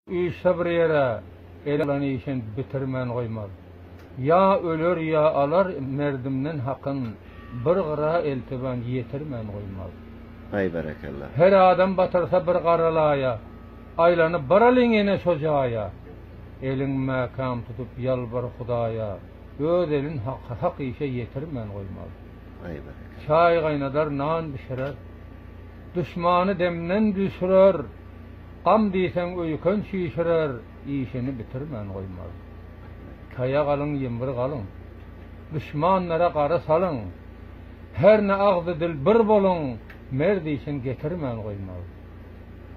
Üýse bir ýere elan işin bitirmän goýmaz. Ya ölür ya alar merdimden hakyn bir gyra eltiban ýetirmän goýmaz. Ay berekallah. Her adam batyrsa bir garalaýa, aýlanyp baralyňene şojaýa. Eliň mäkam tutup ýalbar Hudaýa, öz elin hak işe ýetirmän goýmaz. Ay berekallah. Çay gaýnadar, nan bişirer, düşmany demden düşürer. Gam diýsen öýkön şişirer, işini bitirmän goýmaz. Kaya galyň, ýembir galyň, düşmanlara gara salyň. Her ne agdy dil bir boluň, merdi işin getirmän goýmaz.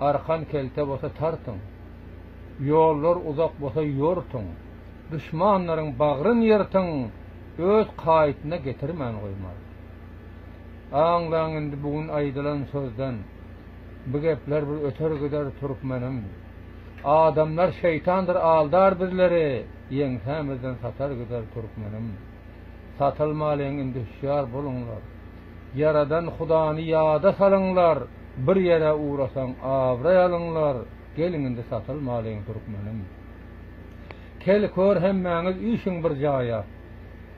Arkan kelte bolsa tartyň, ýollar uzak bolsa ýortyň. Düşmanlaryň bagryn ýertiň, öz kaýtyna getirmän goýmaz. Aňlaň indi bugün aýdylan sözden, bu gepler bir öter gider Türkmenim. Adamlar şeytandır, aldar bizleri, ýeňsemizden satar gider Türkmenim. Satylmalyň indi şiýar bolunlar. Yaradan Hudany ýada salyňlar, bir ýere uğrasaň awraýalyňlar, geliň indi satylmalyň Türkmenim. Kel kör hemmäňiz işiň bir jaýa,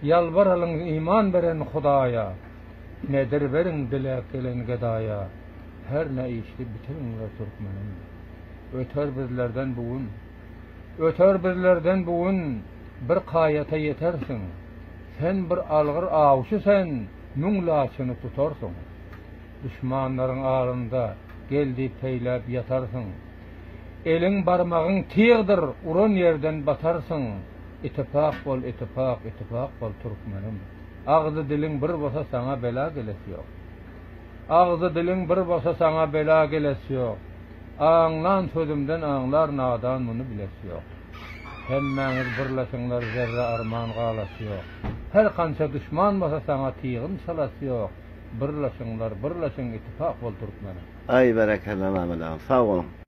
ýalbaralyň iman beren Hudaýa. Nedir beriň dilek gelen gedaýa, her ne işli bitiriňler Türkmenim. Öter bizlerden bugün bir kaýata ýetersiň. Sen bir algyr awşy sen, müňlaçyny tutarsyň. Düşmanlaryň alynda geldi peýläp ýatarsyň. Eliň barmagyň tiýdir, uran ýerden batarsyň. Ittifak bol Türkmenim. Agzy diliň bir bolsa saňa bela gelesi ýok. Agzy diliň bir bolsa saňa bela gelesi ýok. Aňlan sözümden aňlar nadan muny bilesi ýok. Hemmäňiz birleşiňler, zerre arman galasy ýok. Her kança düşman bolsa saňa tiýgin salasy ýok. Birleşiňler, ittifak bol Türkmenim. Ay berekallah Mehmet ağam. Sağ olun.